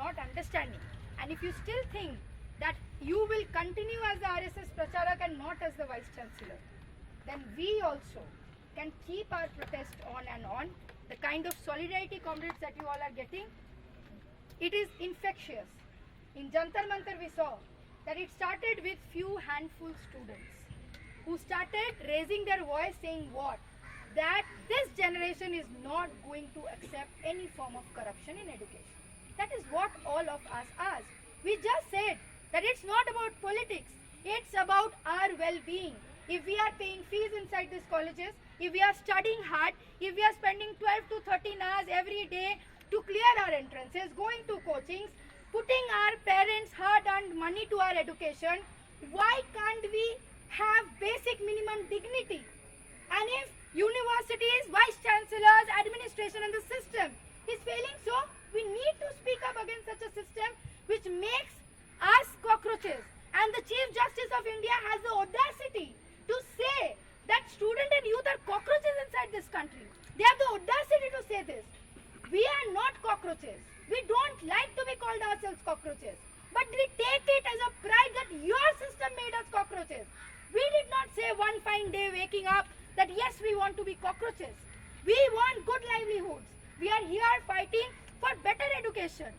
not understanding, and if you still think that you will continue as the RSS Pracharak and not as the Vice Chancellor, then we also can keep our protest on and on. The kind of solidarity, comrades, that you all are getting, it is infectious. In Jantar Mantar we saw that it started with few handful students who started raising their voice saying what? That this generation is not going to accept any form of corruption in education. That is what all of us asked. We just said that it's not about politics, it's about our well-being. If we are paying fees inside these colleges, if we are studying hard, if we are spending 12 to 13 hours every day to clear our entrances, going to coachings, putting our parents' hard-earned money to our education, why can't we have basic minimum dignity? And if universities, vice chancellors, administration and the system is failing, so we need to speak up against such a system which makes us cockroaches. And the Chief Justice of India has the audacity to say that students and youth are cockroaches inside this country. They have the audacity to say this. We are not cockroaches. We don't like to be called ourselves cockroaches. But we take it as a pride that your system made us cockroaches. We did not say one fine day waking up that yes, we want to be cockroaches. We want good livelihoods. We are here fighting for better education.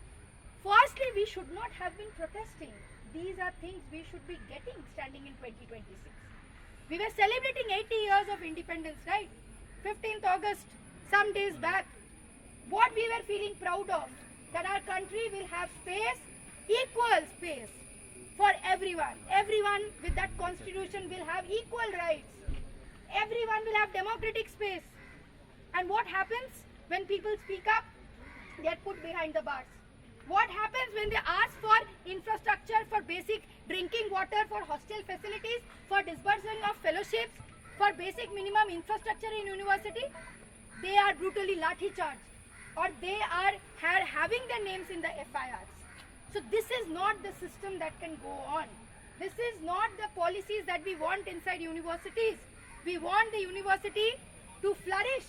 Firstly, we should not have been protesting. These are things we should be getting standing in 2026. We were celebrating 80 years of independence, right? 15th August, some days back. What we were feeling proud of, that our country will have space, equal space for everyone. Everyone with that constitution will have equal rights. Everyone will have democratic space. And what happens when people speak up? They are put behind the bars. What happens when they ask for infrastructure, for basic drinking water, for hostel facilities, for disbursement of fellowships, for basic minimum infrastructure in university? They are brutally lathi charged, or they are having their names in the FIRs. So this is not the system that can go on. This is not the policies that we want inside universities. We want the university to flourish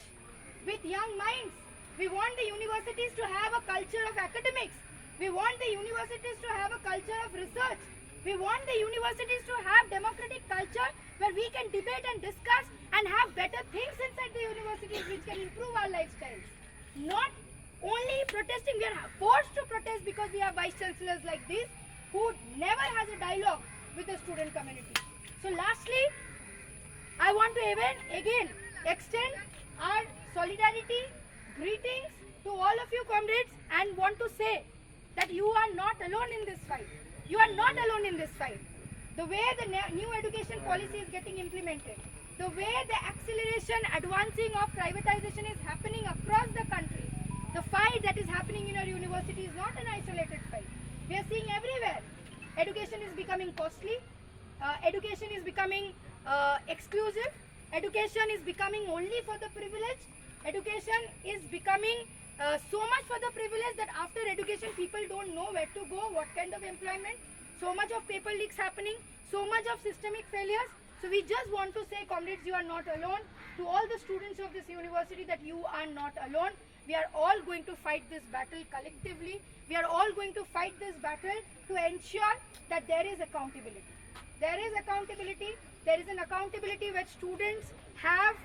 with young minds. We want the universities to have a culture of academics. We want the universities to have a culture of research. We want the universities to have democratic culture where we can debate and discuss and have better things inside the universities which can improve our lifestyles. Not only protesting, we are forced to protest because we have vice chancellors like this who never has a dialogue with the student community. So lastly, I want to again extend our solidarity, greetings to all of you comrades, and want to say that you are not alone in this fight. You are not alone in this fight. The way the new education policy is getting implemented, the way the acceleration, advancing of privatization is happening across the country, the fight that is happening in our university is not an isolated fight. We are seeing everywhere. Education is becoming costly. Education is becoming exclusive. Education is becoming only for the privileged. Education is becoming so much for the privileged that after education people don't know where to go, what kind of employment. So much of paper leaks happening, so much of systemic failures. So we just want to say, comrades, you are not alone. To all the students of this university, that you are not alone. We are all going to fight this battle collectively. We are all going to fight this battle to ensure that there is accountability. There is accountability. There is an accountability where students have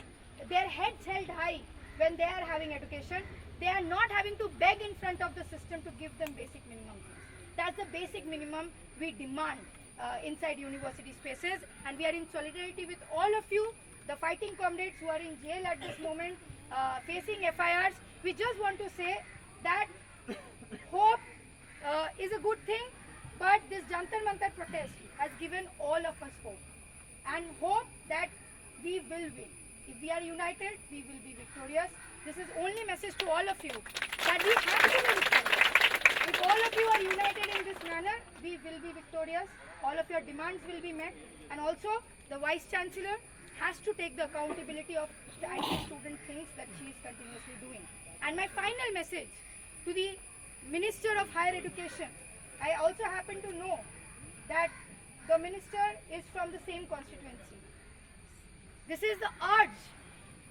their heads held high when they are having education. They are not having to beg in front of the system to give them basic minimum things. That's the basic minimum we demand inside university spaces, and we are in solidarity with all of you, the fighting comrades who are in jail at this moment, facing FIRs. We just want to say that hope is a good thing, but this Jantar Mantar protest has given all of us hope, and hope that we will win. If we are united, we will be victorious. This is only message to all of you, that we have to be victorious. If all of you are united in this manner, we will be victorious. All of your demands will be met, and also the Vice Chancellor has to take the accountability of the anti-student things that she is continuously doing. And my final message to the Minister of Higher Education, I also happen to know that the Minister is from the same constituency. This is the urge.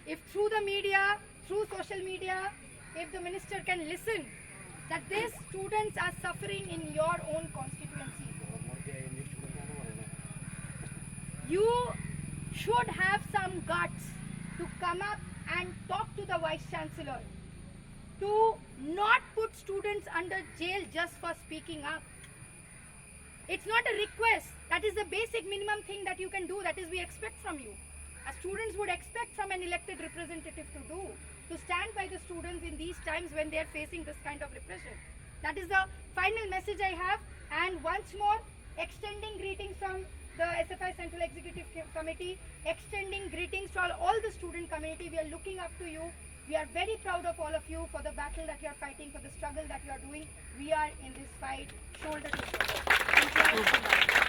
If through the media, through social media, if the Minister can listen that these students are suffering in your own constituency. You should have some guts to come up and talk to the Vice Chancellor, to not put students under jail just for speaking up. It's not a request. That is the basic minimum thing that you can do. That is we expect from you. As students would expect from an elected representative to do, to stand by the students in these times when they are facing this kind of repression. That is the final message I have. And once more, extending greetings from the SFI Central Executive Committee, extending greetings to all the student community. We are looking up to you. We are very proud of all of you for the battle that you are fighting, for the struggle that you are doing. We are in this fight shoulder to shoulder. Thank you.